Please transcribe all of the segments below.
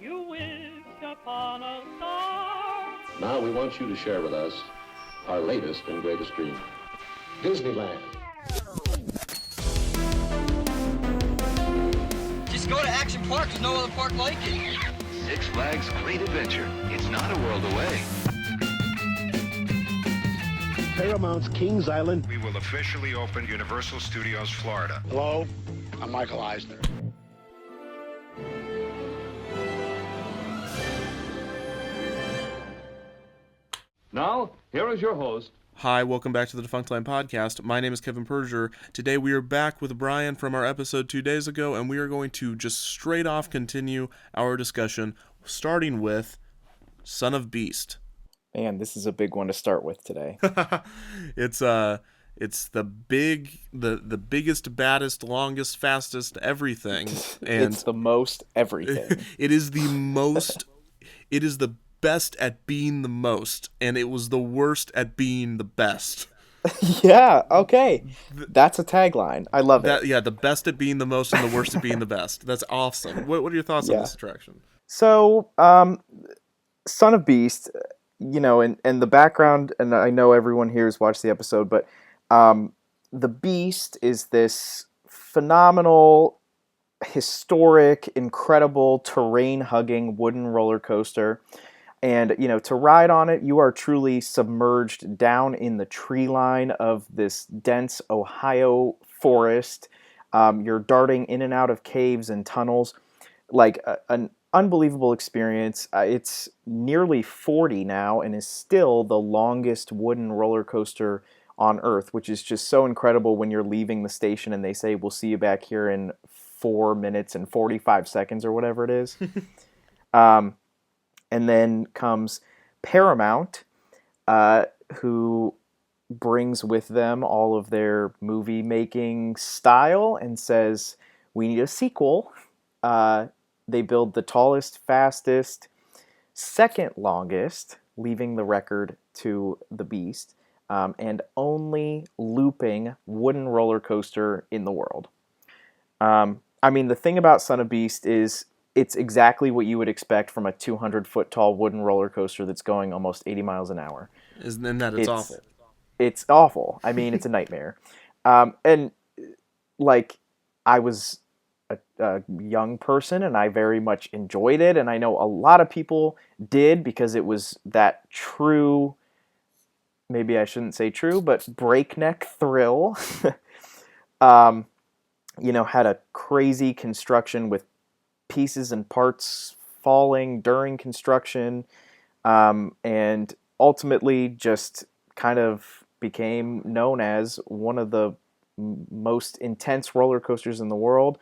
You wished upon a star. Now we want you to share with us our latest and greatest dream. Disneyland. Just go to Action Park. There's no other park like it. Six Flags Great Adventure. It's not a world away. Paramount's Kings Island. We will officially open Universal Studios Florida. Hello, I'm Michael Eisner. Now, here is your host. Hi, welcome back to the Defunctland podcast. My name is Kevin Perger. Today we are back with Brian from our episode 2 days ago, and we are going to just straight off continue our discussion, starting with Son of Beast. Man, this is a big one to start with today. It's the biggest, baddest, longest, fastest everything. And it's the most everything. It is the best at being the most, and it was the worst at being the best. Yeah, okay. That's a tagline. I love it. Yeah, the best at being the most and the worst at being the best. That's awesome. What are your thoughts on this attraction? So, Son of Beast, you know, and the background, and I know everyone here has watched the episode, but the Beast is this phenomenal, historic, incredible, terrain-hugging wooden roller coaster. And, you know, to ride on it, you are truly submerged down in the tree line of this dense Ohio forest. You're darting in and out of caves and tunnels. Like an unbelievable experience. It's nearly 40 now and is still the longest wooden roller coaster on Earth, which is just so incredible when you're leaving the station and they say, we'll see you back here in 4 minutes and 45 seconds or whatever it is. And then comes Paramount, who brings with them all of their movie-making style and says, we need a sequel. They build the tallest, fastest, second longest, leaving the record to the Beast, and only looping wooden roller coaster in the world. I mean, the thing about Son of Beast is it's exactly what you would expect from a 200-foot tall wooden roller coaster that's going almost 80 miles an hour. Isn't that it's awful? It's awful. I mean, it's a nightmare. And, like, I was a young person, and I very much enjoyed it, and I know a lot of people did because it was that true, maybe I shouldn't say true, but breakneck thrill. You know, had a crazy construction with pieces and parts falling during construction, and ultimately just kind of became known as one of the most intense roller coasters in the world.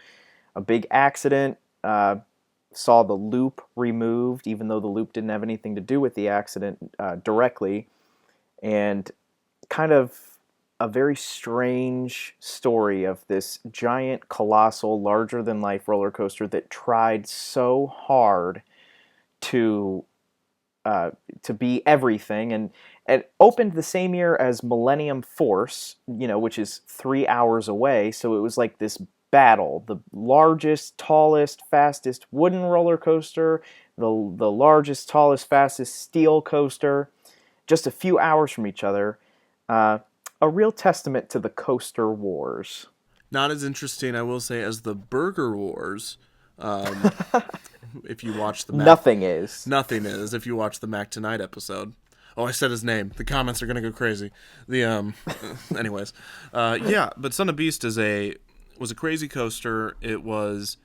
A big accident, saw the loop removed, even though the loop didn't have anything to do with the accident directly, and kind of a very strange story of this giant, colossal, larger-than-life roller coaster that tried so hard to be everything, and it opened the same year as Millennium Force, you know, which is 3 hours away. So it was like this battle: the largest, tallest, fastest wooden roller coaster, the largest, tallest, fastest steel coaster, just a few hours from each other. A real testament to the coaster wars. Not as interesting, I will say, as the Burger Wars. If you watch the Mac, Nothing is if you watch the Mac Tonight episode. Oh, I said his name. The comments are gonna go crazy. Anyways, yeah. But Son of Beast was a crazy coaster. It was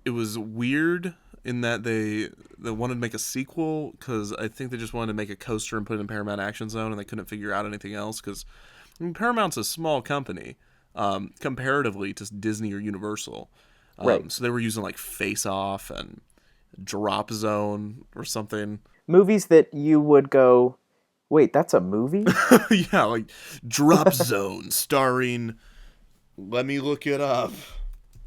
weird in that they wanted to make a sequel because I think they just wanted to make a coaster and put it in Paramount Action Zone, and they couldn't figure out anything else because Paramount's a small company comparatively to Disney or Universal. Right. So they were using like Face Off and Drop Zone or something. Movies that you would go, wait, that's a movie? Yeah, like Drop Zone starring, let me look it up.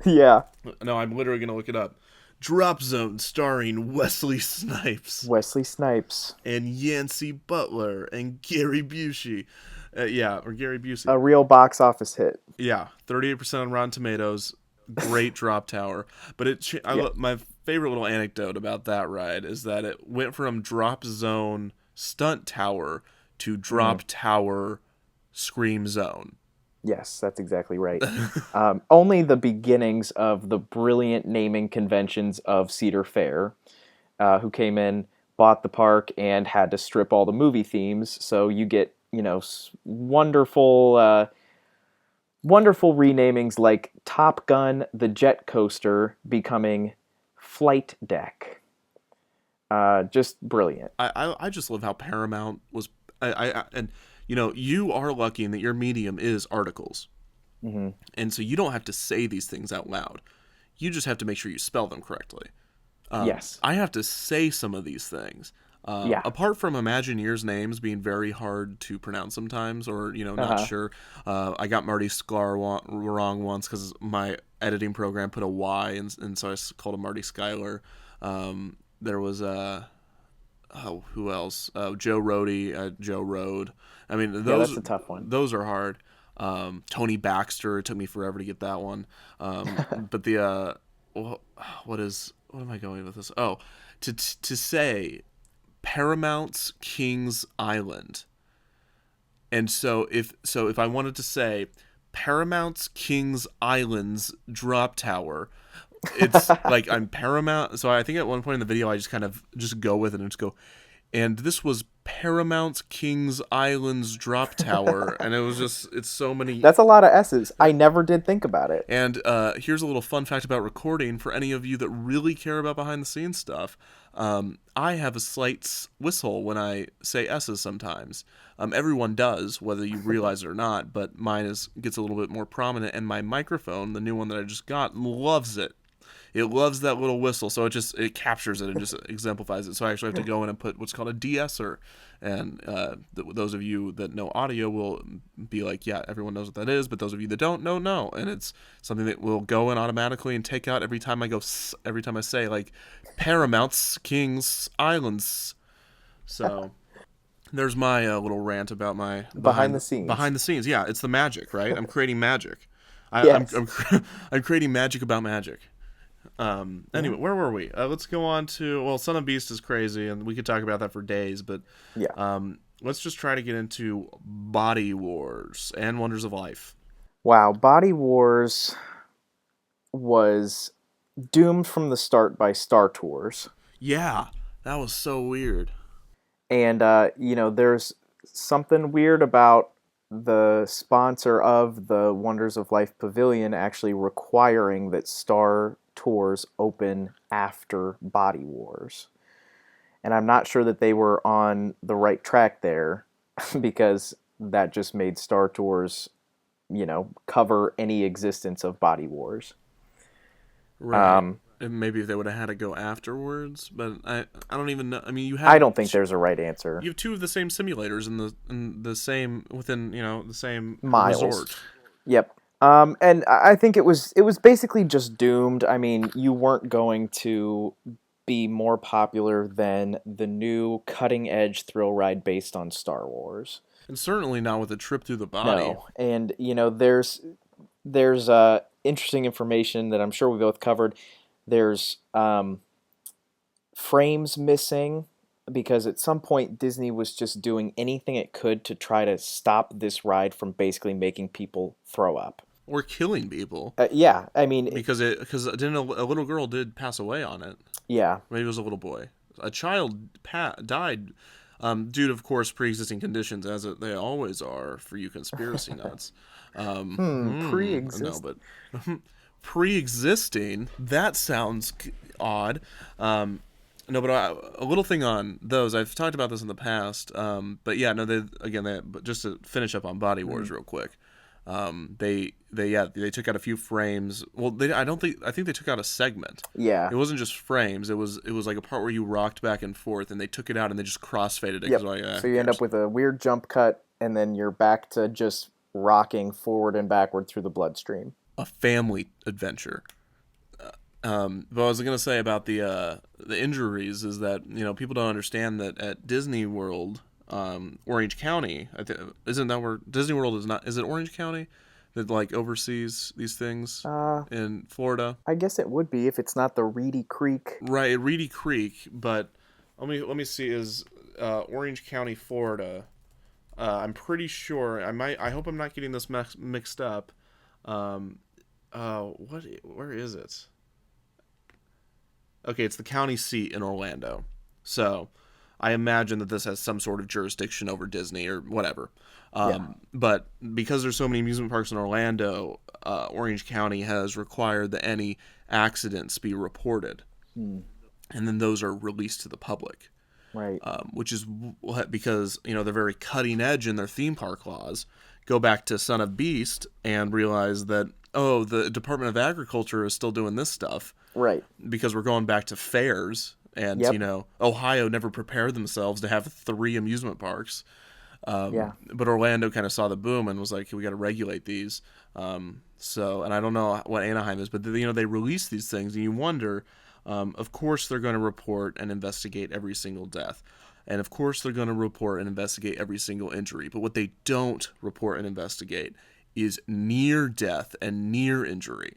Yeah. No, I'm literally going to look it up. Drop Zone starring Wesley Snipes. Wesley Snipes. And Yancey Butler and Gary Busey. Or Gary Busey. A real box office hit. Yeah, 38% on Rotten Tomatoes. Great drop tower. But favorite little anecdote about that ride is that it went from drop zone stunt tower to drop tower scream zone. Yes, that's exactly right. Only the beginnings of the brilliant naming conventions of Cedar Fair, who came in, bought the park, and had to strip all the movie themes. So you get, wonderful, wonderful renamings like Top Gun, the Jet Coaster, becoming Flight Deck. Just brilliant. I just love how Paramount was. You are lucky in that your medium is articles. Mm-hmm. And so you don't have to say these things out loud. You just have to make sure you spell them correctly. Yes. I have to say some of these things. Apart from Imagineers' names being very hard to pronounce sometimes, or, not sure. I got Marty Sklar wrong once because my editing program put a Y, and so I called him Marty Schuyler. There was who else? Joe Rohde, Joe Road. I mean, that's a tough one. Those are hard. Tony Baxter. It took me forever to get that one. But the what am I going with this? Oh, to say Paramount's Kings Island. And so if I wanted to say Paramount's Kings Island's drop tower, it's like I'm Paramount. So I think at one point in the video I just kind of just go with it and just go, and this was Paramount's Kings Island's drop tower, and it's so many. That's a lot of S's. I never did think about it. And here's a little fun fact about recording for any of you that really care about behind the scenes stuff. I have a slight whistle when I say S's sometimes. Everyone does, whether you realize it or not, but mine gets a little bit more prominent, and my microphone, the new one that I just got, loves it. It loves that little whistle, so it captures it and just exemplifies it. So I actually have to go in and put what's called a de-esser, and those of you that know audio will be like, yeah, everyone knows what that is, but those of you that don't know, and it's something that will go in automatically and take out every time I say like Paramount's Kings Islands. So there's my little rant about my behind the scenes. Behind the scenes, yeah, it's the magic, right? I'm creating magic. Yes. I'm creating magic about magic. Anyway, where were we? Let's go on to, Son of Beast is crazy, and we could talk about that for days, but let's just try to get into Body Wars and Wonders of Life. Wow, Body Wars was doomed from the start by Star Tours. Yeah, that was so weird. And, there's something weird about the sponsor of the Wonders of Life Pavilion actually requiring that Star Tours open after Body Wars. And I'm not sure that they were on the right track there because that just made Star Tours, cover any existence of Body Wars. Right. Maybe if they would have had to go afterwards, but I don't even know. I mean, I don't think there's a right answer. You have two of the same simulators in the same within the same miles. Resort. Yep. And I think it was basically just doomed. I mean, you weren't going to be more popular than the new cutting-edge thrill ride based on Star Wars. And certainly not with a trip through the body. No. And, there's interesting information that I'm sure we both covered. There's frames missing because at some point Disney was just doing anything it could to try to stop this ride from basically making people throw up. Or killing people. Yeah, I mean... Because didn't a little girl did pass away on it. Yeah. Maybe it was a little boy. A child died due to, of course, pre-existing conditions, as they always are for you conspiracy nuts. Pre-existing. No, but... Pre-existing? That sounds odd. No, but a little thing on those. I've talked about this in the past. But yeah, no. But just to finish up on Body Wars real quick. They took out a few frames. Well, I think they took out a segment. Yeah. It wasn't just frames. It was like a part where you rocked back and forth, and they took it out and they just crossfaded it. Yep. So you end up with a weird jump cut, and then you're back to just rocking forward and backward through the bloodstream. A family adventure. But I was going to say about the injuries is that people don't understand that at Disney World, Orange County, isn't that where Disney World is not? Is it Orange County? that like oversees these things in Florida. I guess it would be if it's not the Reedy Creek. Right, Reedy Creek, but let me see, is Orange County, Florida. I'm pretty sure. I hope I'm not getting this mixed up. Where is it? Okay, it's the county seat in Orlando. So, I imagine that this has some sort of jurisdiction over Disney or whatever. But because there's so many amusement parks in Orlando, Orange County has required that any accidents be reported. And then those are released to the public. Right. Which is because, they're very cutting edge in their theme park laws. Go back to Son of Beast and realize that, the Department of Agriculture is still doing this stuff. Right. Because we're going back to fairs. And, Ohio never prepared themselves to have 3 amusement parks. But Orlando kind of saw the boom and was like, we got to regulate these. And I don't know what Anaheim is, but, they release these things and you wonder, of course they're going to report and investigate every single death. And of course they're going to report and investigate every single injury. But what they don't report and investigate is near death and near injury.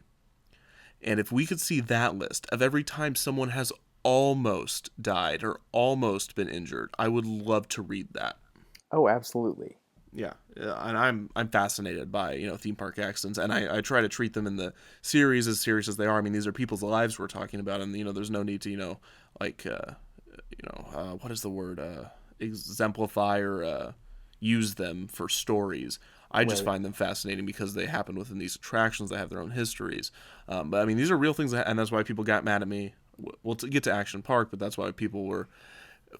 And if we could see that list of every time someone has almost died or almost been injured, I would love to read that. Oh, absolutely. Yeah, and I'm fascinated by theme park accidents, and I try to treat them in the series as serious as they are. I mean, these are people's lives we're talking about, and there's no need to what is the word, exemplify or use them for stories. I just find them fascinating because they happen within these attractions. They have their own histories, but I mean these are real things, and that's why people got mad at me. We'll get to Action Park, but that's why people were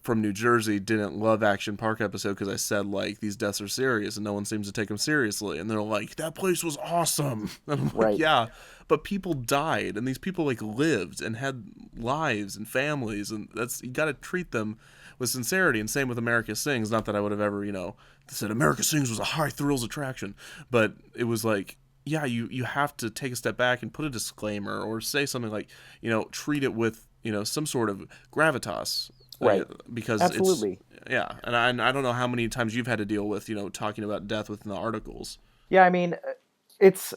from New Jersey didn't love Action Park episode because I said like these deaths are serious and no one seems to take them seriously, and they're like, that place was awesome. And I'm like, yeah, but people died and these people like lived and had lives and families, and you got to treat them with sincerity. And same with America Sings. Not that I would have ever said America Sings was a high thrills attraction, but it was like, yeah, you have to take a step back and put a disclaimer or say something like, treat it with some sort of gravitas. Right. Because absolutely. And I don't know how many times you've had to deal with, talking about death within the articles. Yeah, I mean, it's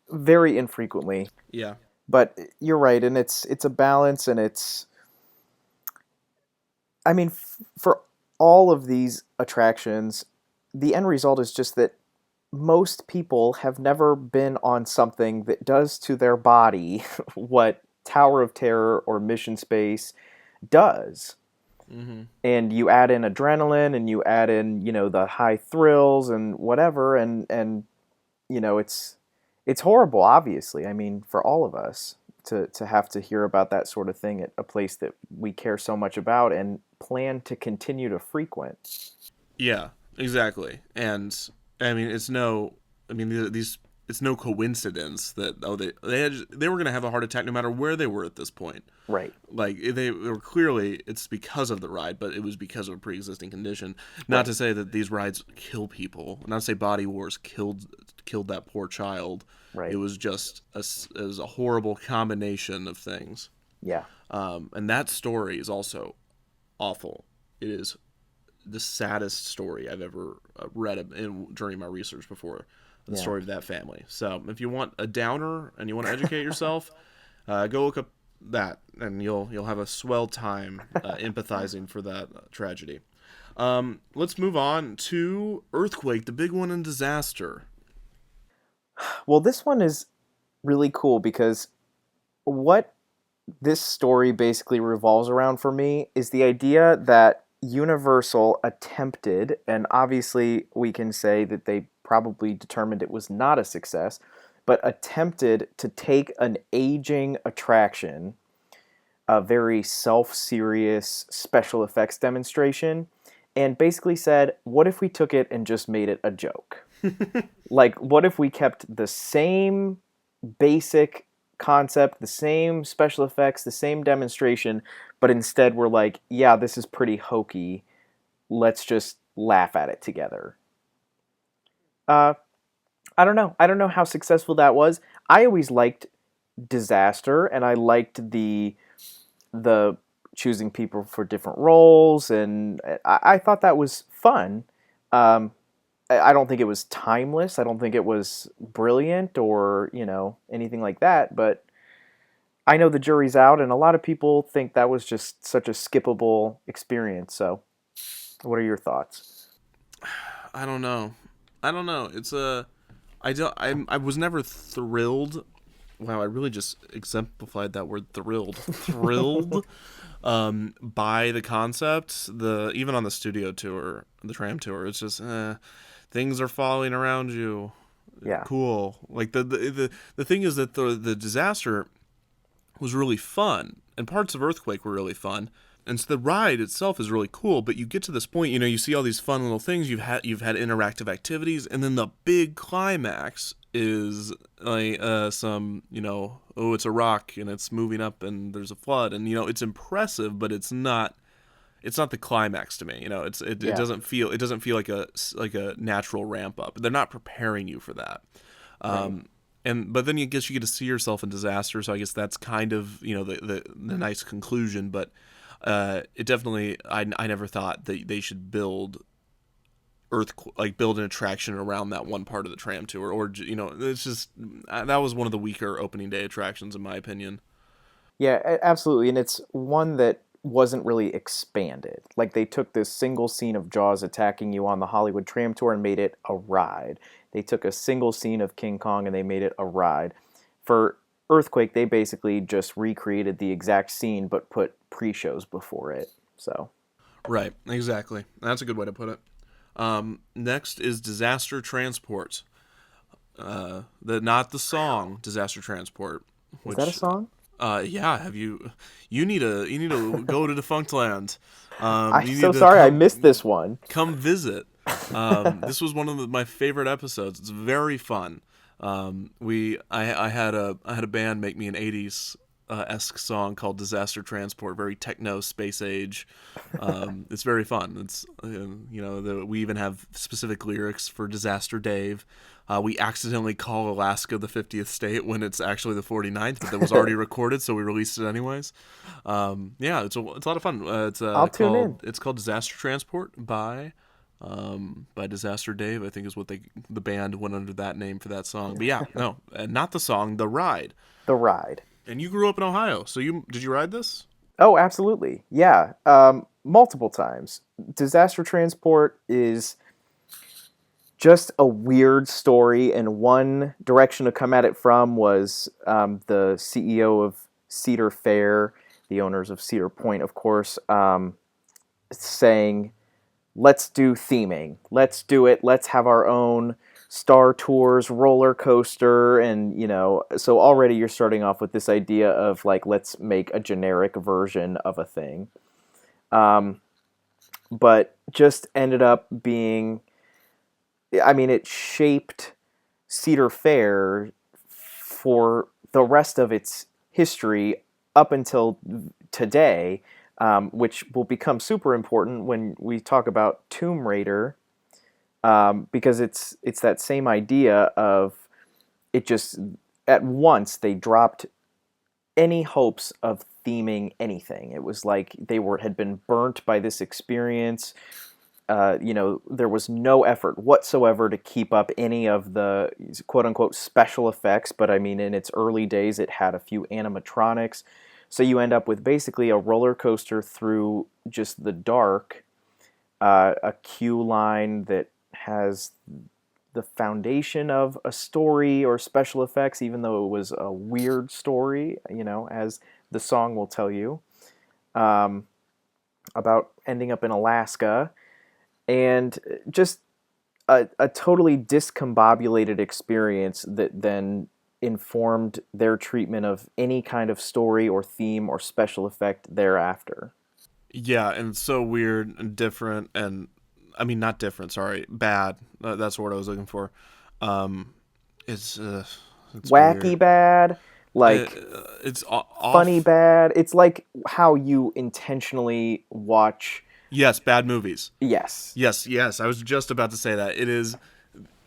very infrequently. Yeah. But you're right, and it's a balance, and I mean, for all of these attractions, the end result is just that most people have never been on something that does to their body what Tower of Terror or Mission Space does. Mm-hmm. And you add in adrenaline and you add in the high thrills and whatever, and it's horrible, obviously. I mean, for all of us to have to hear about that sort of thing at a place that we care so much about and plan to continue to frequent. Yeah, exactly. And I mean it's no coincidence that they were going to have a heart attack no matter where they were at this point. Right. Like they were clearly, it's because of the ride, but it was because of a pre-existing condition. Not to say that these rides kill people. Not to say Body Wars killed that poor child. Right. It was just it was a horrible combination of things. Yeah. And that story is also awful. It is the saddest story I've ever read during my research before. The story of that family. So if you want a downer and you want to educate yourself, go look up that, and you'll have a swell time empathizing for that tragedy. Let's move on to Earthquake, the big one in disaster. Well, this one is really cool because what this story basically revolves around for me is the idea that Universal attempted, and obviously we can say that they probably determined it was not a success, but attempted to take an aging attraction, a very self-serious special effects demonstration, and basically said, what if we took it and just made it a joke? Like, what if we kept the same basic concept, the same special effects, the same demonstration, but instead we're like, yeah, this is pretty hokey. Let's just laugh at it together. I don't know. I don't know how successful that was. I always liked Disaster, and I liked the choosing people for different roles, and I thought that was fun. I don't think it was timeless. I don't think it was brilliant or, anything like that. But I know the jury's out, and a lot of people think that was just such a skippable experience. So, what are your thoughts? I don't know. It's I was never thrilled. Wow, I really just exemplified that word thrilled. Thrilled by the concept. Even on the studio tour, the tram tour, it's just things are falling around you. Yeah. Cool. Like the thing is that the disaster was really fun, and parts of Earthquake were really fun. And so the ride itself is really cool, but you get to this point, you see all these fun little things, you've had interactive activities, and then the big climax is like some, it's a rock and it's moving up and there's a flood, and it's impressive, but it's not the climax to me. It doesn't feel like a natural ramp up. They're not preparing you for that. Right. But then I guess you get to see yourself in disaster, so I guess that's kind of the nice conclusion, but it definitely, I never thought that they should build an attraction around that one part of the tram tour, or it's just that was one of the weaker opening day attractions in my opinion. Yeah, absolutely, and it's one that wasn't really expanded. Like, they took this single scene of Jaws attacking you on the Hollywood tram tour and made it a ride. They took a single scene of King Kong and they made it a ride. For Earthquake, they basically just recreated the exact scene but put pre-shows before it. So, right, exactly. That's a good way to put it. Next is Disaster Transport. Not the song Disaster Transport. Is that a song? Yeah. Have you need to go to Defunctland. I'm so sorry I missed this one. Come visit. This was one of my favorite episodes. It's very fun. I had a band make me an 80s esque song called Disaster Transport, very techno space age. It's very fun. It's we even have specific lyrics for Disaster Dave. We accidentally call Alaska the 50th state when it's actually the 49th, but that was already recorded, so we released it anyways. Yeah, it's a lot of fun. I'll tune in. It's called Disaster Transport by Disaster Dave, I think is what the band went under that name for that song. But yeah, no, not the song, the ride. The ride. And you grew up in Ohio, so did you ride this? Oh, absolutely. Yeah, multiple times. Disaster Transport is just a weird story, and one direction to come at it from was the CEO of Cedar Fair, the owners of Cedar Point, of course, saying, let's do theming. Let's do it. Let's have our own Star Tours roller coaster. And, so already you're starting off with this idea of, like, let's make a generic version of a thing. But just ended up being, it shaped Cedar Fair for the rest of its history up until today. Which will become super important when we talk about Tomb Raider, because it's that same idea of it just, at once they dropped any hopes of theming anything. It was like they had been burnt by this experience. There was no effort whatsoever to keep up any of the quote-unquote special effects, but in its early days it had a few animatronics. So you end up with basically a roller coaster through just the dark, a queue line that has the foundation of a story or special effects, even though it was a weird story, as the song will tell you, about ending up in Alaska, and just a totally discombobulated experience that then informed their treatment of any kind of story or theme or special effect thereafter. Yeah, and it's so weird and different, and not different, sorry, bad. That's the word I was looking for. It's wacky weird. Bad, like it's funny bad. It's like how you intentionally watch. Yes, bad movies. Yes. I was just about to say that. It is.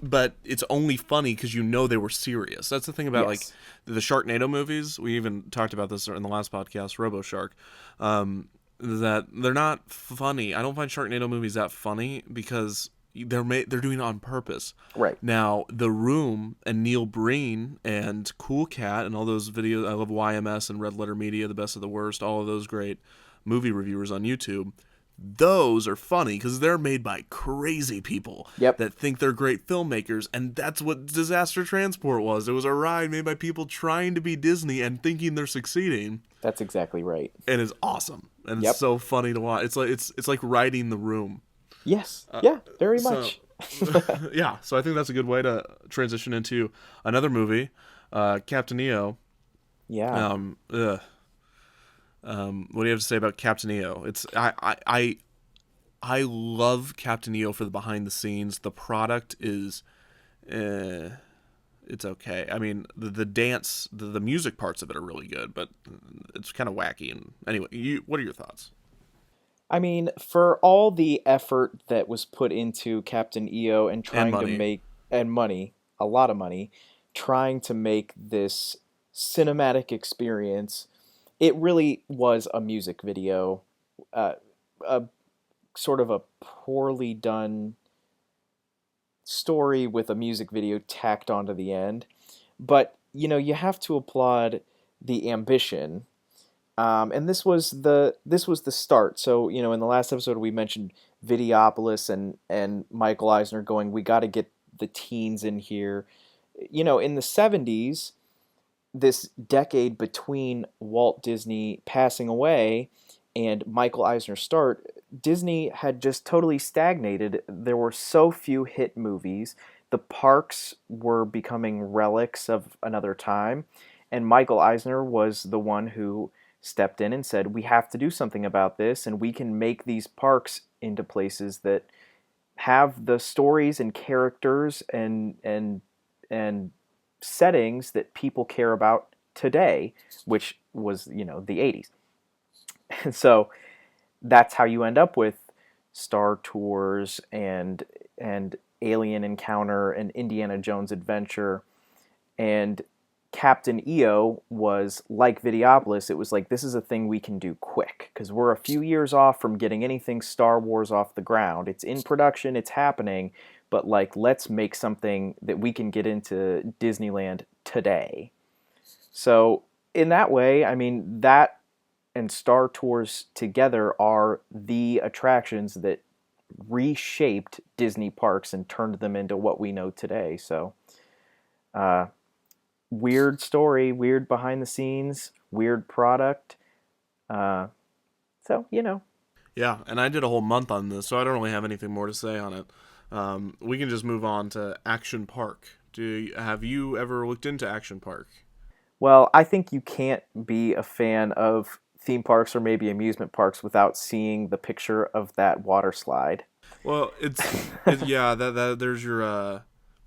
But it's only funny because they were serious. That's the thing about like the Sharknado movies. We even talked about this in the last podcast, Robo Shark, that they're not funny. I don't find Sharknado movies that funny because they're doing it on purpose. Right. Now, The Room and Neil Breen and Cool Cat and all those videos, I love YMS and Red Letter Media, The Best of the Worst, all of those great movie reviewers on YouTube. Those are funny because they're made by crazy people that think they're great filmmakers, and that's what Disaster Transport was. It was a ride made by people trying to be Disney and thinking they're succeeding. That's exactly right. And it's awesome, and it's so funny to watch. It's like riding The Room. Yes. Very much. Yeah, so I think that's a good way to transition into another movie, Captain EO. Yeah. What do you have to say about Captain EO? I love Captain EO for the behind the scenes. The product is, it's okay. I mean, the dance, the music parts of it are really good, but it's kind of wacky. And anyway, what are your thoughts? I mean, for all the effort that was put into Captain EO and trying to make, and money, a lot of money, trying to make this cinematic experience, it really was a music video, a sort of a poorly done story with a music video tacked onto the end. But, you have to applaud the ambition. And this was the start. So, in the last episode we mentioned Videopolis and Michael Eisner going, we got to get the teens in here. In the 70s, this decade between Walt Disney passing away and Michael Eisner's start, Disney had just totally stagnated. There were so few hit movies. The parks were becoming relics of another time. And Michael Eisner was the one who stepped in and said, we have to do something about this, and we can make these parks into places that have the stories and characters and settings that people care about today, which was, the 80s. And so that's how you end up with Star Tours and Alien Encounter and Indiana Jones Adventure. And Captain EO was like Videopolis. It was like, this is a thing we can do quick because we're a few years off from getting anything Star Wars off the ground. It's in production, it's happening, but let's make something that we can get into Disneyland today. So in that way, I mean, that and Star Tours together are the attractions that reshaped Disney parks and turned them into what we know today. So, weird story, weird behind the scenes, weird product. Yeah, and I did a whole month on this, so I don't really have anything more to say on it. We can just move on to Action Park. Have you ever looked into Action Park? Well, I think you can't be a fan of theme parks or maybe amusement parks without seeing the picture of that water slide. Well, that there's your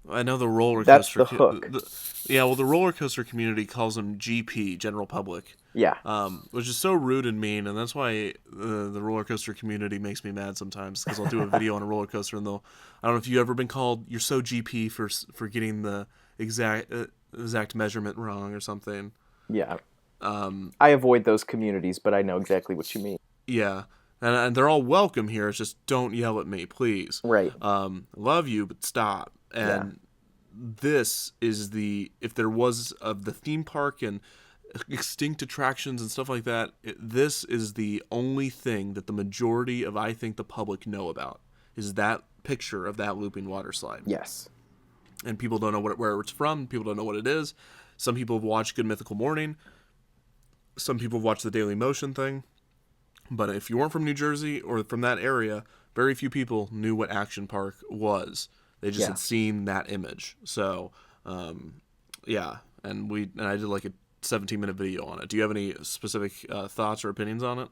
I know the roller That's coaster. the hook. The roller coaster community calls them GP, general public. Yeah. Which is so rude and mean, and that's why the roller coaster community makes me mad sometimes, because I'll do a video on a roller coaster and I don't know if you've ever been called, you're so GP for getting the exact measurement wrong or something. Yeah. I avoid those communities, but I know exactly what you mean. Yeah. And they're all welcome here. It's just don't yell at me, please. Right. Love you, but stop. And this is if there was of the theme park and extinct attractions and stuff like that, this is the only thing that the majority of, I think, the public know about, is that picture of that looping water slide. Yes. And people don't know where it's from. People don't know what it is. Some people have watched Good Mythical Morning. Some people have watched the Daily Motion thing. But if you weren't from New Jersey or from that area, very few people knew what Action Park was. They just had seen that image. So, and I did like a 17-minute video on it. Do you have any specific thoughts or opinions on it?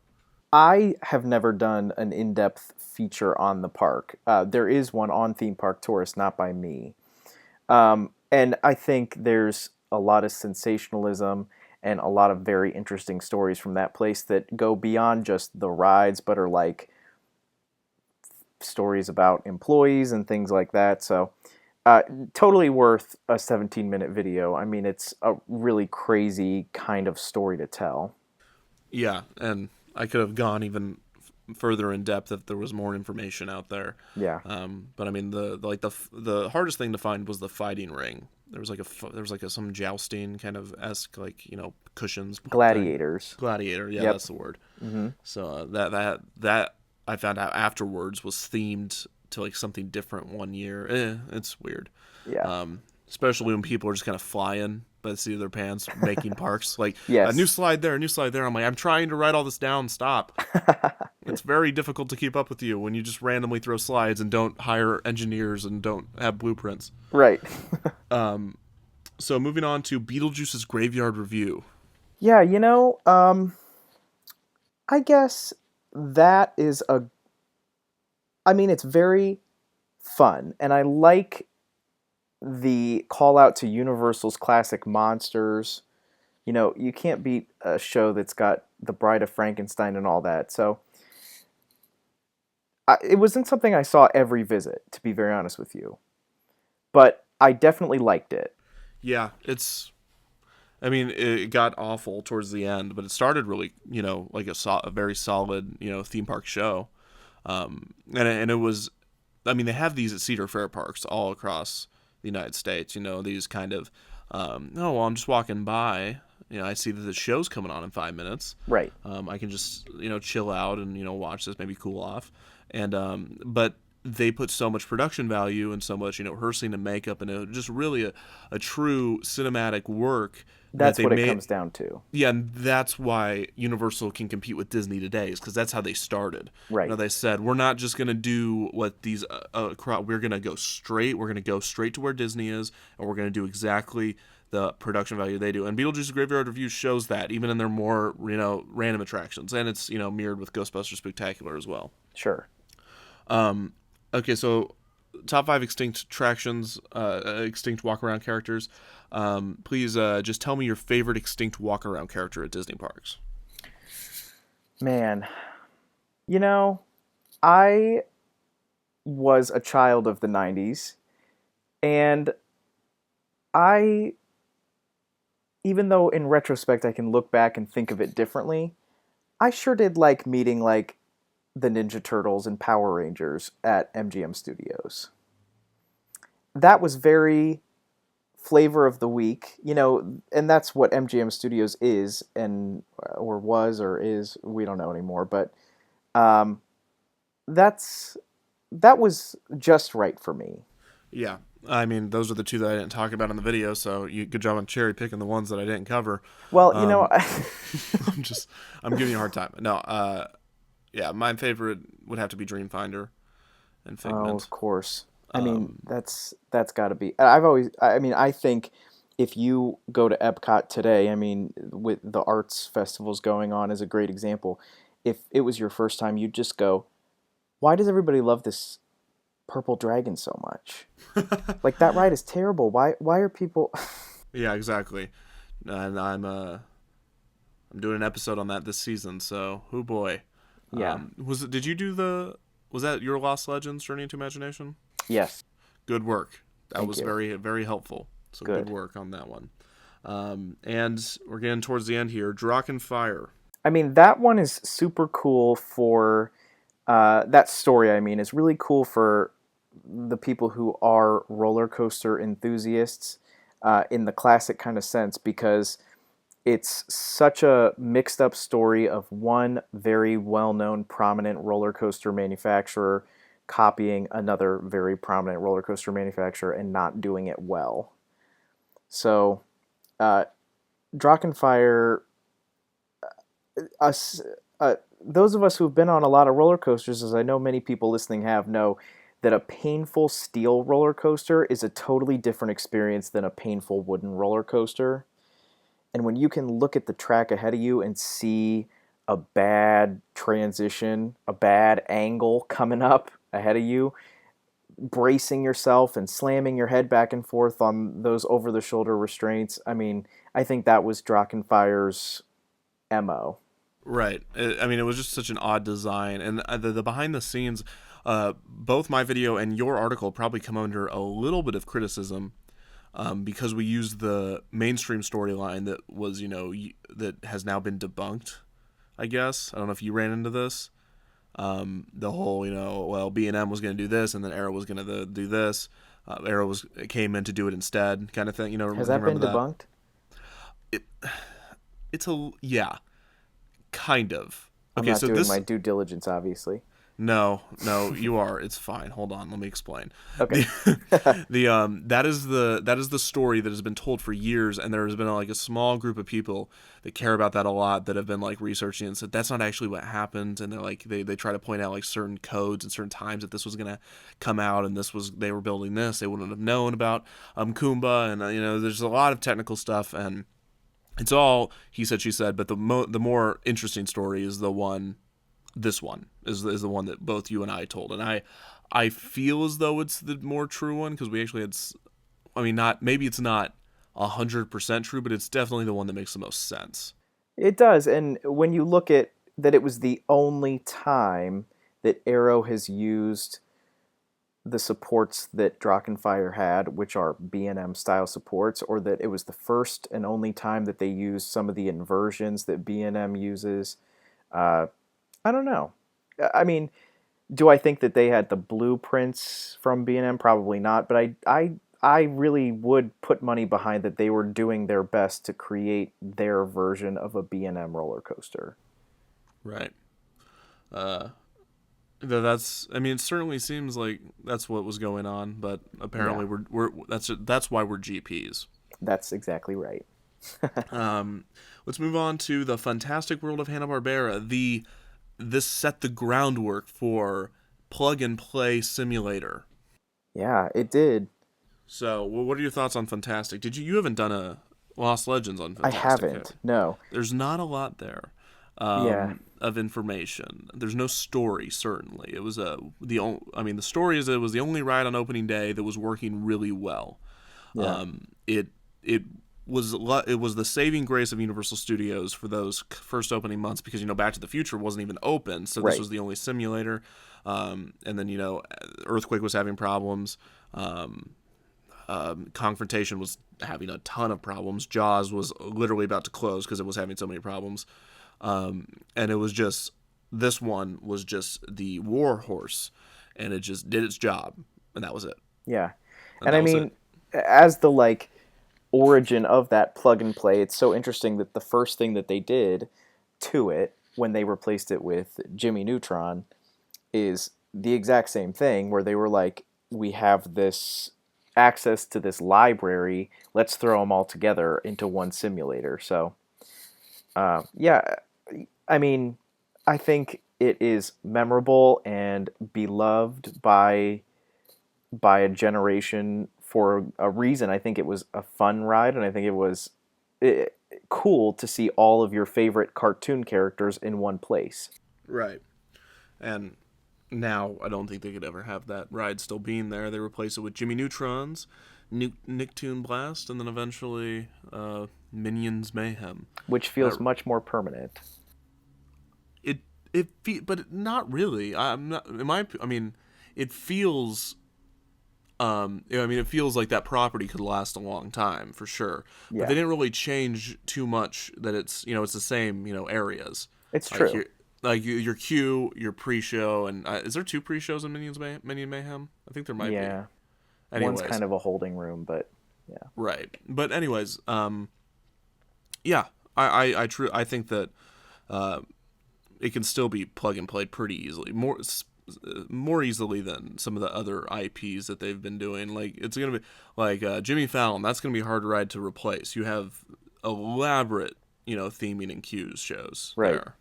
I have never done an in-depth feature on the park. There is one on Theme Park Tourist, not by me. And I think there's a lot of sensationalism and a lot of very interesting stories from that place that go beyond just the rides, but are like stories about employees and things like that. So totally worth a 17-minute video. I mean, it's a really crazy kind of story to tell. Yeah, and I could have gone even further in depth if there was more information out there. Yeah. But I mean, the hardest thing to find was the fighting ring. There was some jousting kind of esque, like, cushions. Gladiators. Gladiator, yeah, Yep. that's the word. Mm-hmm. So that I found out afterwards was themed to like something different one year. It's weird. Yeah. Especially when people are just kind of flying by the seat of their pants, making parks. Like, Yes. a new slide there, a new slide there. I'm like, I'm trying to write all this down. Stop. It's very difficult to keep up with you when you just randomly throw slides and don't hire engineers and don't have blueprints. Right. So moving on to Beetlejuice's Graveyard Review. Yeah, I guess that is it's very fun, and I like the call out to Universal's classic monsters. You can't beat a show that's got the Bride of Frankenstein and all that. So it wasn't something I saw every visit, to be very honest with you. But I definitely liked it. Yeah, it got awful towards the end, but it started really, like a very solid, theme park show. And it was, they have these at Cedar Fair parks all across the United States, these kind of, I'm just walking by, I see that the show's coming on in 5 minutes. Right. I can just, chill out and, watch this, maybe cool off. And, but they put so much production value and so much, rehearsing and makeup and just really a true cinematic work. That's what it comes down to. Yeah, and that's why Universal can compete with Disney today, is because that's how they started. Right. They said, we're not just going to do what these we're going to go straight. We're going to go straight to where Disney is, and we're going to do exactly the production value they do. And Beetlejuice's Graveyard Review shows that, even in their more, random attractions. And it's, mirrored with Ghostbusters Spectacular as well. Sure. Okay, so top 5 extinct attractions, extinct walk-around characters. Please just tell me your favorite extinct walk-around character at Disney parks. Man, I was a child of the 90s, and even though in retrospect I can look back and think of it differently, I sure did like meeting, like, the Ninja Turtles and Power Rangers at MGM Studios. That was very flavor of the week, and that's what MGM Studios is, or was, or is, we don't know anymore, but that was just right for me. Yeah, those are the two that I didn't talk about in the video, so good job on cherry picking the ones that I didn't cover. Well, I'm giving you a hard time. No, yeah, my favorite would have to be Dreamfinder and Figment. Oh, of course. That's got to be. I think if you go to Epcot today, with the arts festivals going on is a great example. If it was your first time, you'd just go, why does everybody love this Purple Dragon so much? Like, that ride is terrible. Why are people... Yeah, exactly. And I'm doing an episode on that this season, so, oh boy. Yeah. Was that your Lost Legends Journey into Imagination? Yes. Good work. That Thank was you. very, very helpful. So good work on that one. And we're getting towards the end here. Drachenfire. That one is super cool for that story. Is really cool for the people who are roller coaster enthusiasts in the classic kind of sense, because it's such a mixed up story of one very well-known prominent roller coaster manufacturer copying another very prominent roller coaster manufacturer and not doing it well. So, Drachenfire, those of us who've been on a lot of roller coasters, as I know many people listening have, know that a painful steel roller coaster is a totally different experience than a painful wooden roller coaster. And when you can look at the track ahead of you and see a bad transition, a bad angle coming up ahead of you, bracing yourself and slamming your head back and forth on those over-the-shoulder restraints, I think that was Drachenfire's MO. Right. It was just such an odd design. And the behind-the-scenes, both my video and your article probably come under a little bit of criticism, because we used the mainstream storyline that was, that has now been debunked, I guess. I don't know if you ran into this. The whole, well, B&M was going to do this, and then Arrow was going to do this. Arrow came in to do it instead, kind of thing. Has that been debunked? Yeah, kind of. I'm not doing my due diligence, obviously. No, you are. It's fine. Hold on, let me explain. Okay. That is the story that has been told for years, and there has been a small group of people that care about that a lot that have been researching and said that's not actually what happened, and they try to point out certain codes and certain times that this was gonna come out, and they were building this, they wouldn't have known about Kumba, and there's a lot of technical stuff, and it's all he said she said, but the more interesting story is the one. This one is the one that both you and I told, and I feel as though it's the more true one because we actually had. Maybe it's not 100% true, but it's definitely the one that makes the most sense. It does, and when you look at that, it was the only time that Arrow has used the supports that Drachenfire had, which are B&M style supports, or that it was the first and only time that they used some of the inversions that B&M uses. I don't know. I mean, do I think that they had the blueprints from B&M? Probably not, but I really would put money behind that they were doing their best to create their version of a B&M roller coaster. Right. It certainly seems like that's what was going on, but apparently that's why we're GPs. That's exactly right. Let's move on to the fantastic world of Hanna-Barbera. This set the groundwork for plug-and-play simulator. Yeah, it did. So, what are your thoughts on Fantastic? You haven't done a Lost Legends on Fantastic? I haven't, no. There's not a lot there of information. There's no story, certainly. It was the story is it was the only ride on opening day that was working really well. Yeah. It was the saving grace of Universal Studios for those first opening months because Back to the Future wasn't even open, so this was the only simulator. And then Earthquake was having problems. Confrontation was having a ton of problems. Jaws was literally about to close because it was having so many problems. And it was just this one was just the war horse, and it just did its job, and that was it. Yeah, and I mean, as the origin of that plug and play, it's so interesting that the first thing that they did to it when they replaced it with Jimmy Neutron is the exact same thing, where they were like, we have this access to this library, let's throw them all together into one simulator. So I mean, I think it is memorable and beloved by a generation for a reason. I think it was a fun ride, and I think it was cool to see all of your favorite cartoon characters in one place. Right. And now I don't think they could ever have that ride still being there. They replace it with Jimmy Neutron's Nicktoon Blast, and then eventually Minions Mayhem, which feels much more permanent. But not really. It feels. It feels like that property could last a long time for sure. Yeah. But they didn't really change too much. That it's it's the same areas. It's true. Your queue, your pre-show, and is there 2 pre-shows in Minion Mayhem? I think there might be. Yeah. Anyways. One's kind of a holding room, but yeah. Right. But anyways, I think that it can still be plug and play pretty easily, more easily than some of the other IPs that they've been doing. Like it's gonna be like Jimmy Fallon. That's gonna be a hard ride to replace. You have elaborate, theming and cues shows there.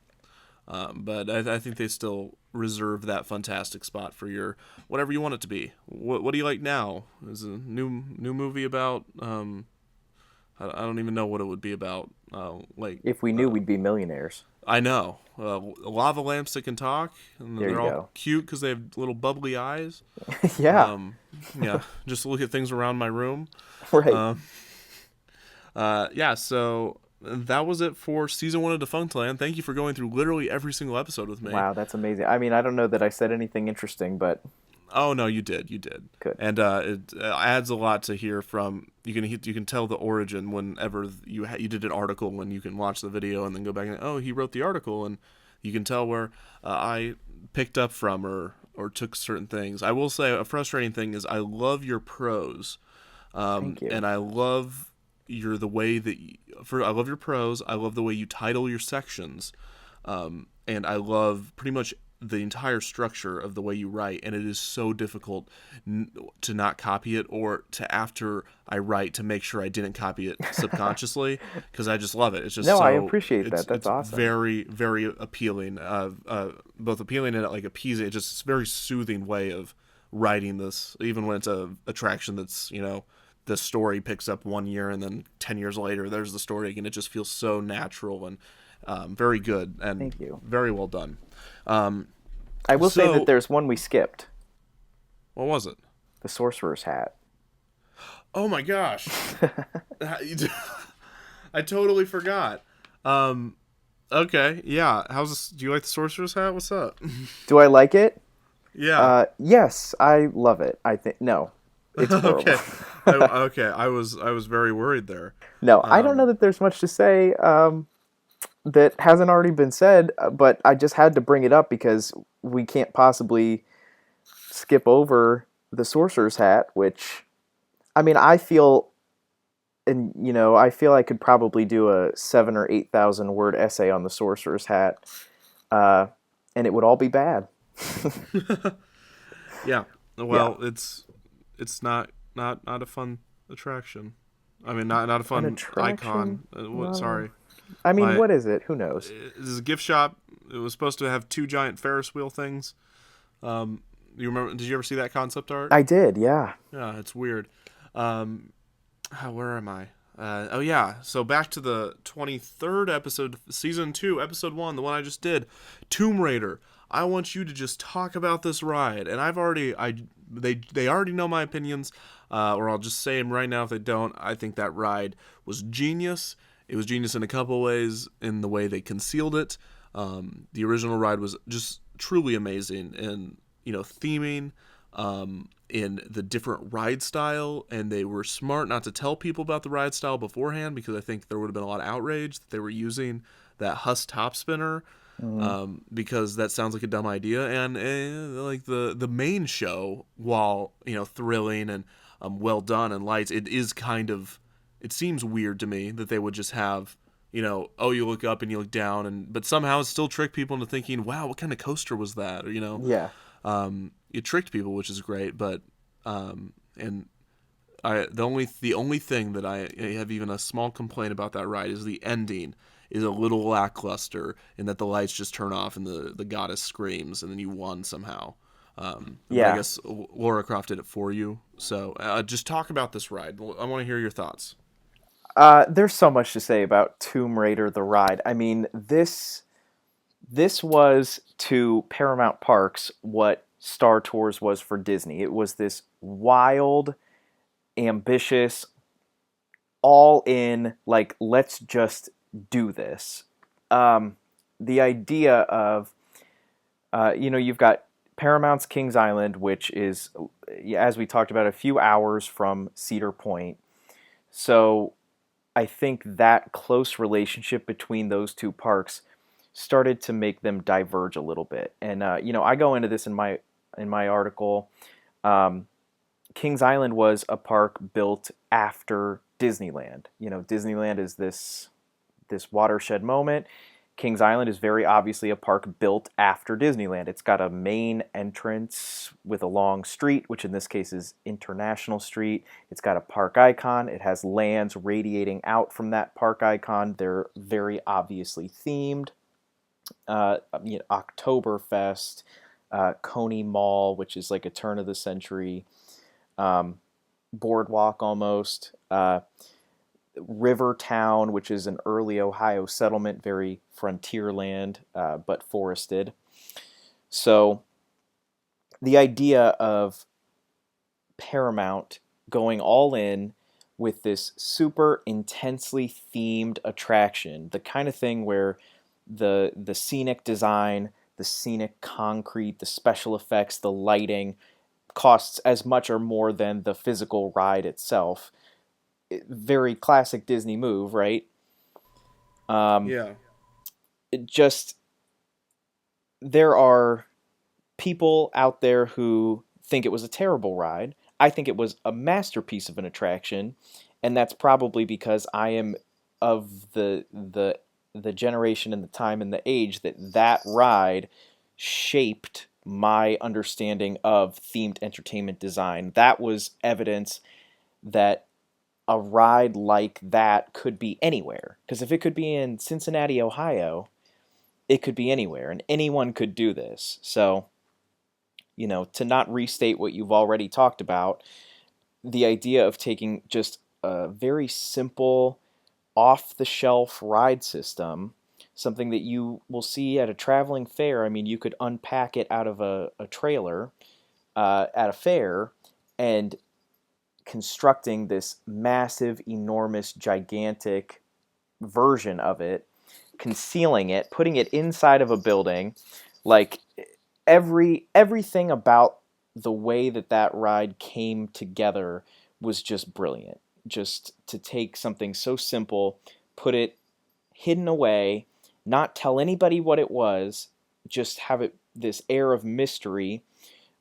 But I think they still reserve that fantastic spot for your whatever you want it to be. What do you like now? Is a new movie about? I don't even know what it would be about. If we knew, we'd be millionaires. I know. Lava lamps that can talk, and there they're all go. Cute because they have little bubbly eyes. Yeah. Just look at things around my room. Right. So that was it for season 1 of Defunctland. Thank you for going through literally every single episode with me. Wow, that's amazing. I mean, I don't know that I said anything interesting, but... Oh, no, you did. Good. And it adds a lot to hear from... You can tell the origin whenever you did an article, when you can watch the video and then go back and, oh, he wrote the article, and You can tell where I picked up from or took certain things. I will say a frustrating thing is I love your prose, Thank you. and I love the way that I love your prose. I love the way you title your sections, and I love pretty much the entire structure of the way you write, and it is so difficult to not copy it, or to, after I write, to make sure I didn't copy it subconsciously, because I just love it. It's just No, so, I appreciate that. That's it's awesome. very, very appealing, both appealing and like appeasing. It's just a very soothing way of writing this, even when it's a attraction that's, the story picks up 1 year and then 10 years later there's the story again. It just feels so natural and very good, and Thank you. very well done. I will say that there's one we skipped. What was it? The Sorcerer's hat. Oh my gosh. I totally forgot. Okay, yeah. How's this? Do you like the Sorcerer's hat? What's up? Do I like it? Yeah. Yes, I love it. I think no, it's horrible. Okay. Okay. I was very worried there. No, I don't know that there's much to say that hasn't already been said, but I just had to bring it up because we can't possibly skip over the Sorcerer's hat, which, I mean, I feel I could probably do a 7,000 or 8,000 word essay on the Sorcerer's hat, and it would all be bad. Yeah. Well, it's not a fun attraction. I mean, not a fun icon. Sorry. I mean, what is it? Who knows? This is a gift shop. It was supposed to have 2 giant Ferris wheel things. You remember? Did you ever see that concept art? I did, yeah. Yeah, it's weird. Where am I? Oh yeah. So back to the 23rd episode, season 2, episode 1, the one I just did, Tomb Raider. I want you to just talk about this ride, and they already know my opinions, or I'll just say them right now if they don't. I think that ride was genius. It was genius in a couple ways, in the way they concealed it. The original ride was just truly amazing, and theming, in the different ride style, and they were smart not to tell people about the ride style beforehand, because I think there would have been a lot of outrage that they were using that Huss top spinner, because that sounds like a dumb idea. And like the main show, while thrilling and well done and lights, it seems weird to me that they would just have, you look up and you look down, but somehow still trick people into thinking, wow, what kind of coaster was that? Or, Yeah. It tricked people, which is great, but the only thing that I have even a small complaint about that ride is the ending is a little lackluster, in that the lights just turn off and the goddess screams and then you won somehow. Yeah. I guess Laura Croft did it for you. So just talk about this ride. I want to hear your thoughts. There's so much to say about Tomb Raider the ride. I mean, this was to Paramount Parks what Star Tours was for Disney. It was this wild, ambitious, all in, like, let's just do this. The idea of, you've got Paramount's Kings Island, which is, as we talked about, a few hours from Cedar Point. So I think that close relationship between those two parks started to make them diverge a little bit. And, I go into this in my article. Kings Island was a park built after Disneyland. Disneyland is this watershed moment. Kings Island is very obviously a park built after Disneyland. It's got a main entrance with a long street, which in this case is International Street. It's got a park icon. It has lands radiating out from that park icon. They're very obviously themed. Oktoberfest, Coney Mall, which is like a turn of the century boardwalk almost. Rivertown, which is an early Ohio settlement, very frontier land, but forested. So the idea of Paramount going all in with this super intensely themed attraction, the kind of thing where the scenic design, the scenic concrete, the special effects, the lighting costs as much or more than the physical ride itself. Very classic Disney move, right? Yeah. It just, there are people out there who think it was a terrible ride. I think it was a masterpiece of an attraction, and that's probably because I am of the generation and the time and the age that ride shaped my understanding of themed entertainment design. That was evidence that a ride like that could be anywhere. Because if it could be in Cincinnati, Ohio, it could be anywhere, and anyone could do this. So, to not restate what you've already talked about, the idea of taking just a very simple, off the shelf ride system, something that you will see at a traveling fair. I mean, you could unpack it out of a trailer at a fair and constructing this massive, enormous, gigantic version of it, concealing it, putting it inside of a building, like everything about the way that ride came together was just brilliant. Just to take something so simple, put it hidden away, not tell anybody what it was, just have it this air of mystery.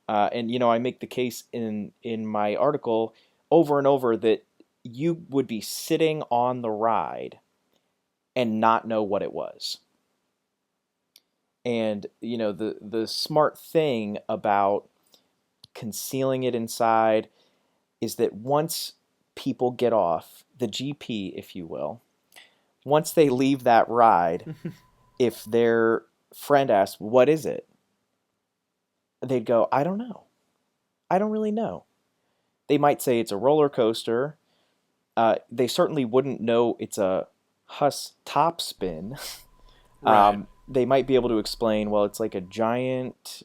And I make the case in my article over and over that you would be sitting on the ride and not know what it was. And the smart thing about concealing it inside is that once people get off, the GP, if you will, once they leave that ride, if their friend asks, "What is it?" they'd go, "I don't know. I don't really know." They might say it's a roller coaster. They certainly wouldn't know it's a Huss top spin. Right. They might be able to explain, well, it's like a giant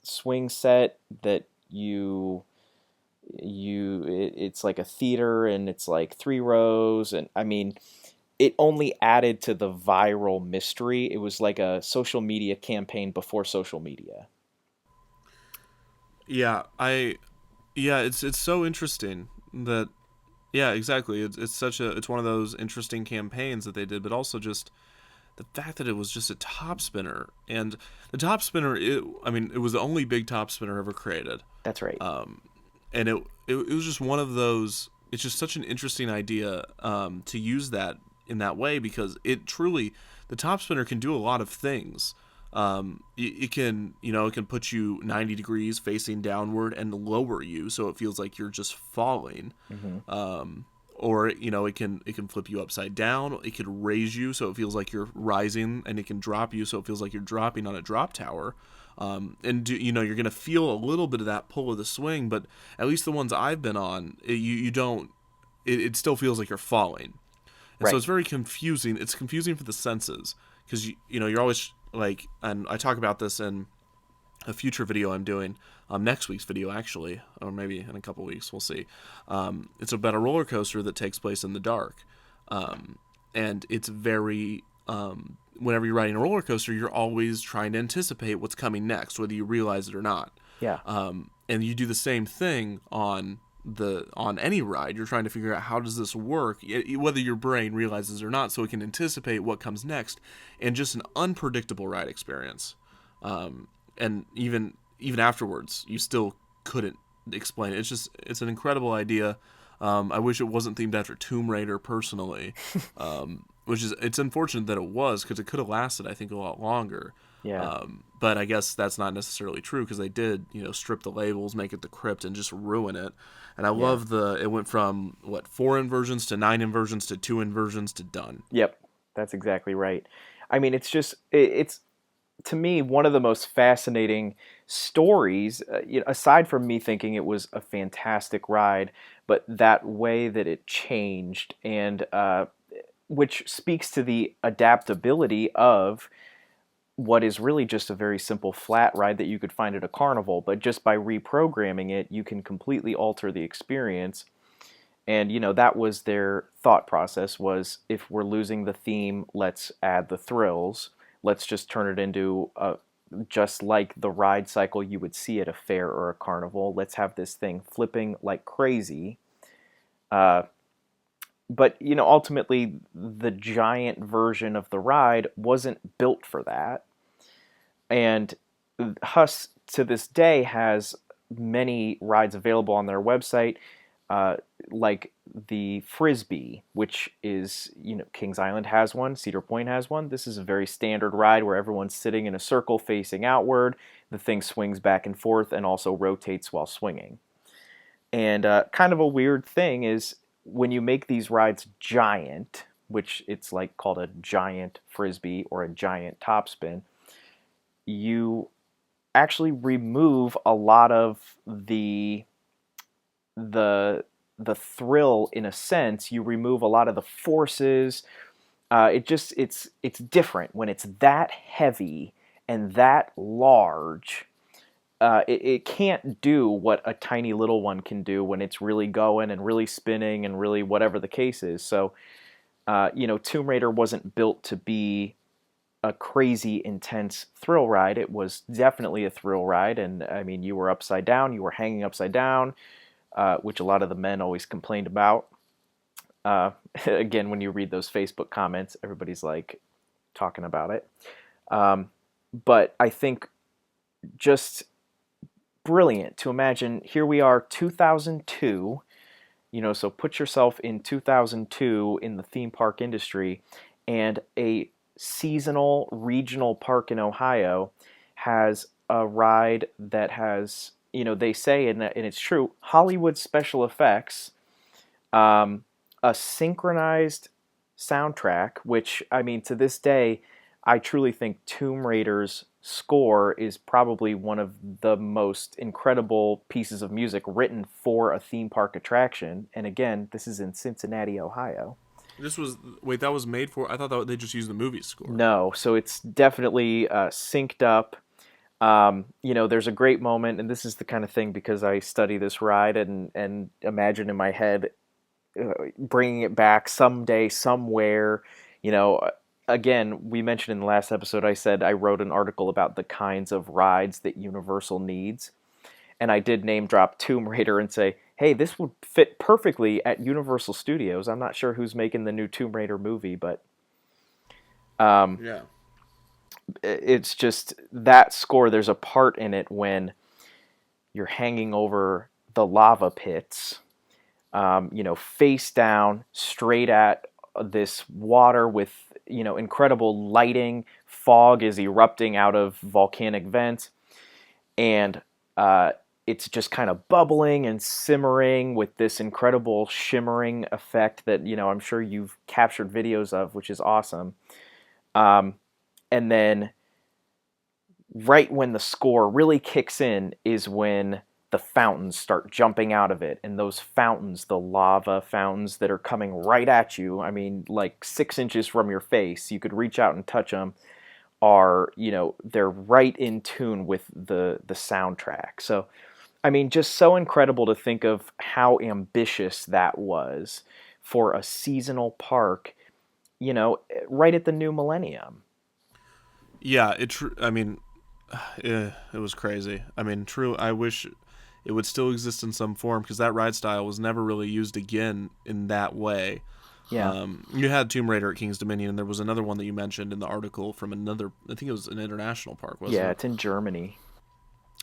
swing set that it's like a theater, and it's like 3 rows, and I mean, it only added to the viral mystery. It was like a social media campaign before social media. Yeah, it's so interesting that, yeah, exactly. It's one of those interesting campaigns that they did, but also just the fact that it was just a top spinner, and the top spinner, it was the only big top spinner ever created. That's right. And it was just one of those. It's just such an interesting idea to use that in that way, because the top spinner can do a lot of things. It can put you 90 degrees facing downward and lower you, so it feels like you're just falling. Mm-hmm. Or it can flip you upside down. It could raise you, so it feels like you're rising, and it can drop you, so it feels like you're dropping on a drop tower. You're gonna feel a little bit of that pull of the swing, but at least the ones I've been on, you don't. It still feels like you're falling, and Right. so it's very confusing. It's confusing for the senses, because you're always like, and I talk about this in a future video I'm doing, next week's video actually, or maybe in a couple weeks, we'll see. It's about a roller coaster that takes place in the dark, and it's very. Whenever you're riding a roller coaster, you're always trying to anticipate what's coming next, whether you realize it or not. Yeah. And you do the same thing on any ride. You're trying to figure out, how does this work, whether your brain realizes it or not, so it can anticipate what comes next, and just an unpredictable ride experience. And even afterwards, you still couldn't explain it. It's an incredible idea. I wish it wasn't themed after Tomb Raider personally. It's unfortunate that it was, because it could have lasted, I think, a lot longer. Yeah. But I guess that's not necessarily true, because they did, strip the labels, make it the crypt, and just ruin it. And I love it went from 4 inversions to 9 inversions to 2 inversions to done. Yep. That's exactly right. I mean, it's to me one of the most fascinating stories, aside from me thinking it was a fantastic ride, but that way that it changed, and which speaks to the adaptability of what is really just a very simple flat ride that you could find at a carnival, but just by reprogramming it, you can completely alter the experience. And that was their thought process, was, if we're losing the theme, let's add the thrills. Let's just turn it into just like the ride cycle you would see at a fair or a carnival. Let's have this thing flipping like crazy. But ultimately, the giant version of the ride wasn't built for that. And Huss to this day has many rides available on their website, like the Frisbee, which is, Kings Island has one, Cedar Point has one. This is a very standard ride where everyone's sitting in a circle facing outward. The thing swings back and forth and also rotates while swinging. And kind of a weird thing is when you make these rides giant, which it's like called a giant Frisbee or a giant topspin, you actually remove a lot of the thrill in a sense. You remove a lot of the forces. It's different when it's that heavy and that large. It can't do what a tiny little one can do when it's really going and really spinning and really whatever the case is. So, Tomb Raider wasn't built to be a crazy intense thrill ride. It was definitely a thrill ride, and I mean, you were upside down, you were hanging upside down, which a lot of the men always complained about. Again, when you read those Facebook comments, everybody's like talking about it. But I think just brilliant to imagine, here we are 2002, so put yourself in 2002 in the theme park industry, and a seasonal regional park in Ohio has a ride that has, they say, and it's true, Hollywood special effects, a synchronized soundtrack, which, I mean, to this day, I truly think Tomb Raider's score is probably one of the most incredible pieces of music written for a theme park attraction. And again, this is in Cincinnati, Ohio. That was made for, I thought that they just used the movie score. No, so it's definitely synced up. There's a great moment, and this is the kind of thing, because I study this ride and imagine in my head bringing it back someday, somewhere. Again, we mentioned in the last episode, I said I wrote an article about the kinds of rides that Universal needs. And I did name drop Tomb Raider and say, hey, this would fit perfectly at Universal Studios. I'm not sure who's making the new Tomb Raider movie, but yeah, it's just that score. There's a part in it when you're hanging over the lava pits, face down, straight at this water with, incredible lighting. Fog is erupting out of volcanic vents, and it's just kind of bubbling and simmering with this incredible shimmering effect that, I'm sure you've captured videos of, which is awesome. And then right when the score really kicks in is when the fountains start jumping out of it. And those fountains, the lava fountains that are coming right at you, I mean, like 6 inches from your face, you could reach out and touch them, are, they're right in tune with the soundtrack. So, I mean, just so incredible to think of how ambitious that was for a seasonal park, right at the new millennium. Yeah, it was crazy. I mean, true, I wish it would still exist in some form, because that ride style was never really used again in that way. Yeah. You had Tomb Raider at King's Dominion, and there was another one that you mentioned in the article from another, I think it was an international park, wasn't it? Yeah, it's in Germany.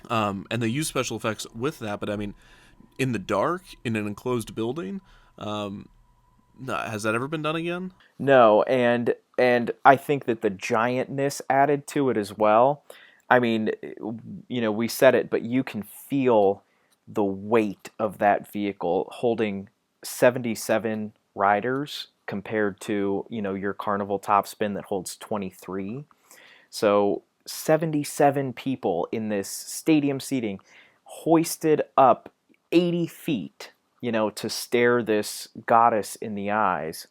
And they use special effects with that, but I mean, in the dark, in an enclosed building, has that ever been done again? No, and I think that the giantness added to it as well. I mean, we said it, but you can feel the weight of that vehicle holding 77 riders compared to, your Carnival Topspin that holds 23. So 77 people in this stadium seating hoisted up 80 feet, to stare this goddess in the eyes.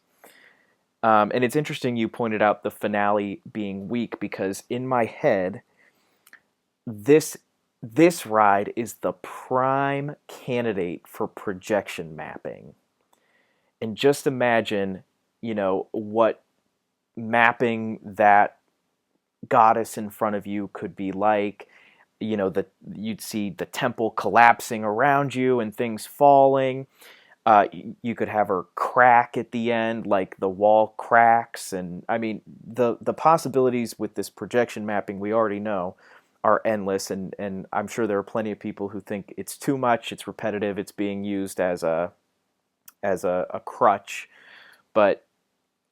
And it's interesting you pointed out the finale being weak, because in my head, this ride is the prime candidate for projection mapping. And just imagine, what mapping that goddess in front of you could be like. You'd see the temple collapsing around you and things falling. You could have her crack at the end, like the wall cracks, and I mean the possibilities with this projection mapping we already know are endless, and I'm sure there are plenty of people who think it's too much, it's repetitive, it's being used as a crutch, but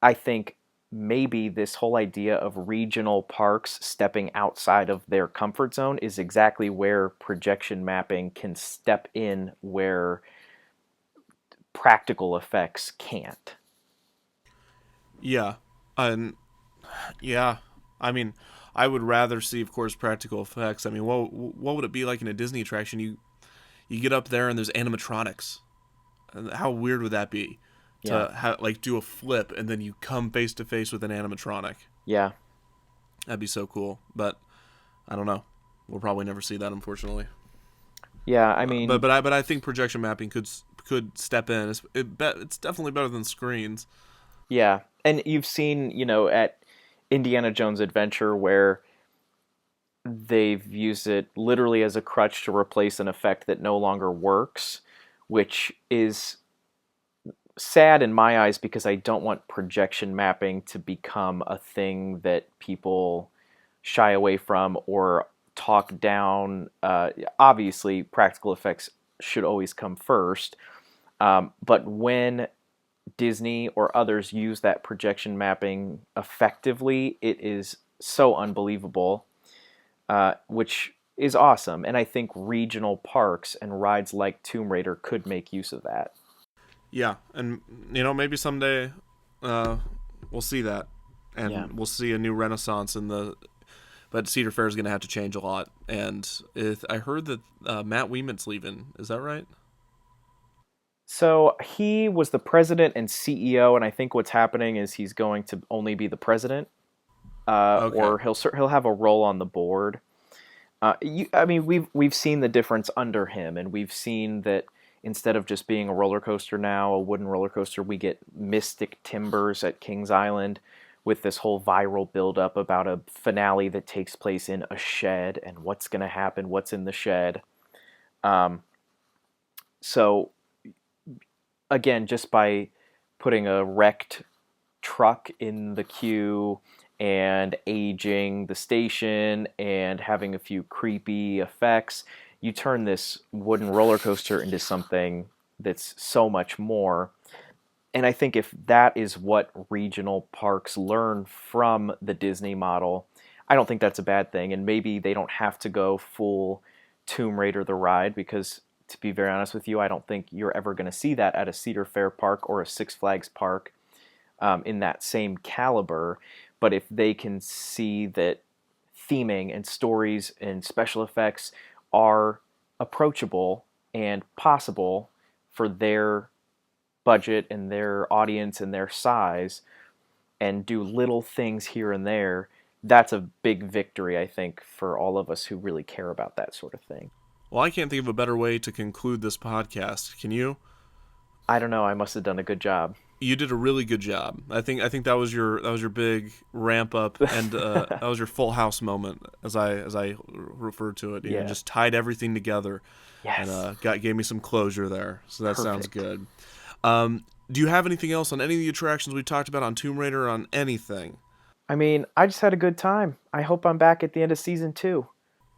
I think maybe this whole idea of regional parks stepping outside of their comfort zone is exactly where projection mapping can step in where practical effects can't. Yeah, and yeah, I mean, I would rather see, of course, practical effects. I mean, what would it be like in a Disney attraction? You get up there and there's animatronics. And how weird would that be? To do a flip and then you come face to face with an animatronic. Yeah. That'd be so cool. But I don't know. We'll probably never see that, unfortunately. Yeah, I mean, but I think projection mapping could step in. It's definitely better than screens. Yeah, and you've seen, at Indiana Jones Adventure where they've used it literally as a crutch to replace an effect that no longer works, which is sad in my eyes because I don't want projection mapping to become a thing that people shy away from or talk down. Obviously, practical effects should always come first, but when Disney or others use that projection mapping effectively, it is so unbelievable, which is awesome. And I think regional parks and rides like Tomb Raider could make use of that. Yeah, and maybe someday we'll see that, and we'll see a new renaissance in the. But Cedar Fair is going to have to change a lot, and I heard that Matt Wieman's leaving. Is that right? So he was the president and CEO, and I think what's happening is he's going to only be the president, Okay. or he'll have a role on the board. I mean, we've seen the difference under him, and we've seen that instead of just being a roller coaster now, a wooden roller coaster, we get Mystic Timbers at Kings Island with this whole viral buildup about a finale that takes place in a shed and what's going to happen, what's in the shed. So, again, just by putting a wrecked truck in the queue and aging the station and having a few creepy effects, you turn this wooden roller coaster into something that's so much more. And I think if that is what regional parks learn from the Disney model, I don't think that's a bad thing. And maybe they don't have to go full Tomb Raider the ride, because to be very honest with you, I don't think you're ever going to see that at a Cedar Fair park or a Six Flags park in that same caliber. But if they can see that theming and stories and special effects are approachable and possible for their budget and their audience and their size, and do little things here and there, that's a big victory, I think, for all of us who really care about that sort of thing. Well, I can't think of a better way to conclude this podcast. Can you? I don't know. I must have done a good job. You did a really good job. I think that was your big ramp up, and that was your Full House moment, as I referred to it. You just tied everything together, Yes. and gave me some closure there. So that sounds Perfect. good. Do you have anything else on any of the attractions we talked about on Tomb Raider, or on anything? I mean, I just had a good time. I hope I'm back at the end of season 2.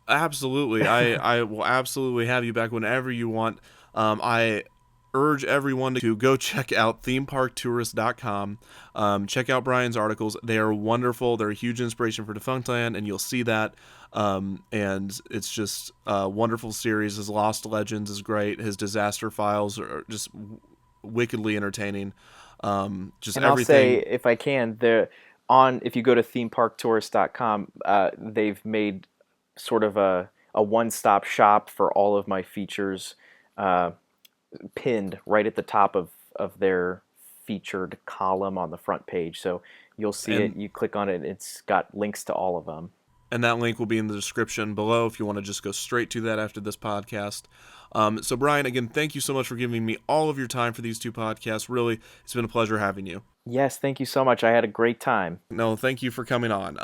Absolutely. I will absolutely have you back whenever you want. I urge everyone to go check out themeparktourist.com. Check out Brian's articles. They are wonderful. They're a huge inspiration for Defunctland, and you'll see that. And it's just a wonderful series. His Lost Legends is great. His Disaster Files are just wickedly entertaining. Just And everything. I'll say, if I can, if you go to themeparktourist.com, they've made sort of a one-stop shop for all of my features, pinned right at the top of their featured column on the front page. So you'll see it, you click on it, it's got links to all of them. And that link will be in the description below if you want to just go straight to that after this podcast. So Brian, again, thank you so much for giving me all of your time for these 2 podcasts. Really, it's been a pleasure having you. Yes, thank you so much. I had a great time. No, thank you for coming on.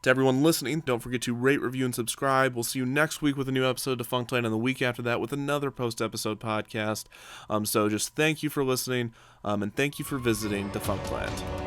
To everyone listening, don't forget to rate, review, and subscribe. We'll see you next week with a new episode of Defunctland, and the week after that with another post-episode podcast. So just thank you for listening, and thank you for visiting Defunctland.